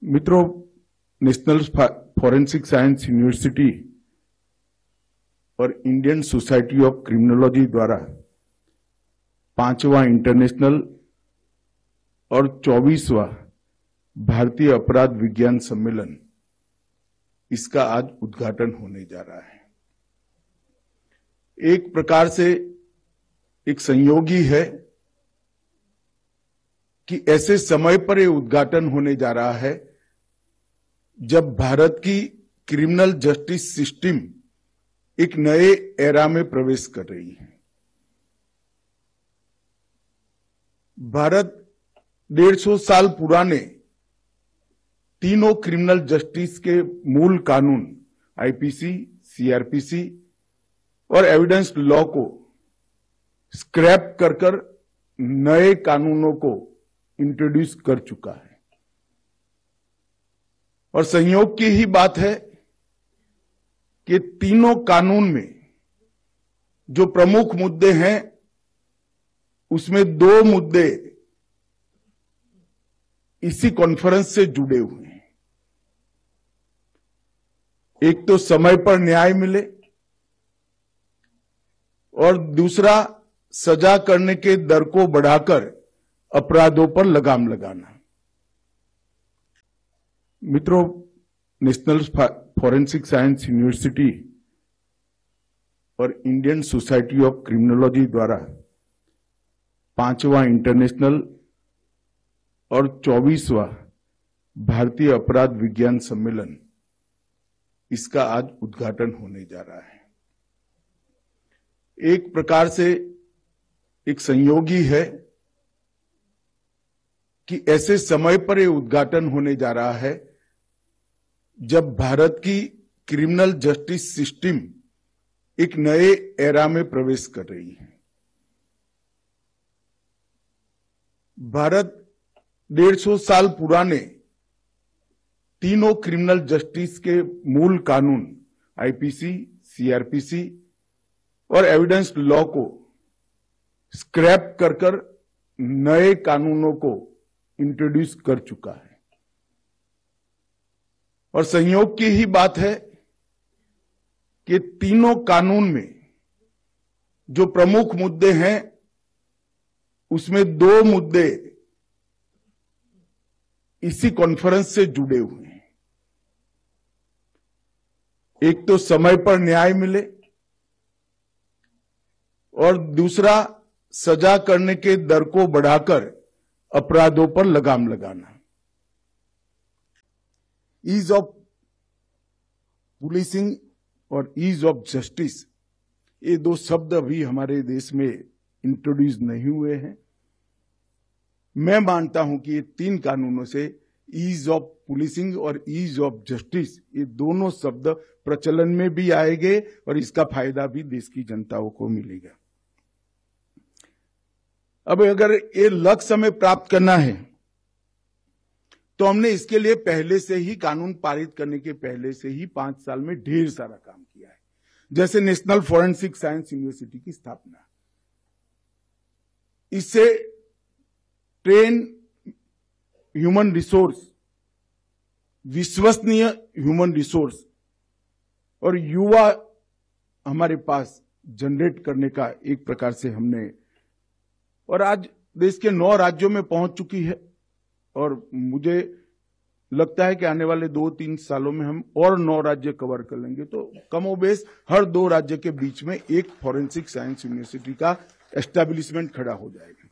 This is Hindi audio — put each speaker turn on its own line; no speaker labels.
मित्रों, नेशनल फॉरेंसिक साइंस यूनिवर्सिटी और इंडियन सोसाइटी ऑफ क्रिमिनोलॉजी द्वारा 5वां इंटरनेशनल और 24वां भारतीय अपराध विज्ञान सम्मेलन इसका आज उद्घाटन होने जा रहा है। एक प्रकार से एक संयोगी है कि ऐसे समय पर यह उद्घाटन होने जा रहा है जब भारत की क्रिमिनल जस्टिस सिस्टम एक नए एरा में प्रवेश कर रही है। भारत 150 साल पुराने तीनों क्रिमिनल जस्टिस के मूल कानून आईपीसी, सीआरपीसी और एविडेंस लॉ को स्क्रैप कर नए कानूनों को इंट्रोड्यूस कर चुका है। और संयोग की ही बात है कि तीनों कानून में जो प्रमुख मुद्दे हैं उसमें 2 मुद्दे इसी कॉन्फ्रेंस से जुड़े हुए हैं। एक तो समय पर न्याय मिले और दूसरा सजा करने के दर को बढ़ाकर अपराधों पर लगाम लगाना। मित्रों, नेशनल फॉरेंसिक साइंस यूनिवर्सिटी और इंडियन सोसाइटी ऑफ क्रिमिनोलॉजी द्वारा 5वां इंटरनेशनल और 24वां भारतीय अपराध विज्ञान सम्मेलन इसका आज उद्घाटन होने जा रहा है। एक प्रकार से एक संयोगी है कि ऐसे समय पर यह उद्घाटन होने जा रहा है जब भारत की क्रिमिनल जस्टिस सिस्टम एक नए एरा में प्रवेश कर रही है। भारत 150 साल पुराने तीनों क्रिमिनल जस्टिस के मूल कानून आईपीसी, सीआरपीसी और एविडेंस लॉ को स्क्रैप कर नए कानूनों को इंट्रोड्यूस कर चुका है। और संयोग की ही बात है कि तीनों कानून में जो प्रमुख मुद्दे हैं उसमें 2 मुद्दे इसी कॉन्फ्रेंस से जुड़े हुए हैं। एक तो समय पर न्याय मिले और दूसरा सजा करने के दर को बढ़ाकर अपराधों पर लगाम लगाना। ईज ऑफ पुलिसिंग और ईज ऑफ जस्टिस, ये 2 शब्द अभी हमारे देश में इंट्रोड्यूस नहीं हुए हैं। मैं मानता हूं कि ये 3 कानूनों से ईज ऑफ पुलिसिंग और ईज ऑफ जस्टिस, ये दोनों शब्द प्रचलन में भी आएंगे और इसका फायदा भी देश की जनताओं को मिलेगा। अब अगर ये लक्ष्य हमें प्राप्त करना है तो हमने इसके लिए पहले से ही कानून पारित करने के पहले से ही 5 साल में ढेर सारा काम किया है। जैसे नेशनल फॉरेंसिक साइंस यूनिवर्सिटी की स्थापना, इससे ट्रेन ह्यूमन रिसोर्स, विश्वसनीय ह्यूमन रिसोर्स और युवा हमारे पास जनरेट करने का एक प्रकार से हमने, और आज देश के 9 राज्यों में पहुंच चुकी है। और मुझे लगता है कि आने वाले 2-3 सालों में हम और 9 राज्य कवर कर लेंगे, तो कमोबेश हर 2 राज्य के बीच में एक फॉरेंसिक साइंस यूनिवर्सिटी का एस्टैब्लिशमेंट खड़ा हो जाएगा।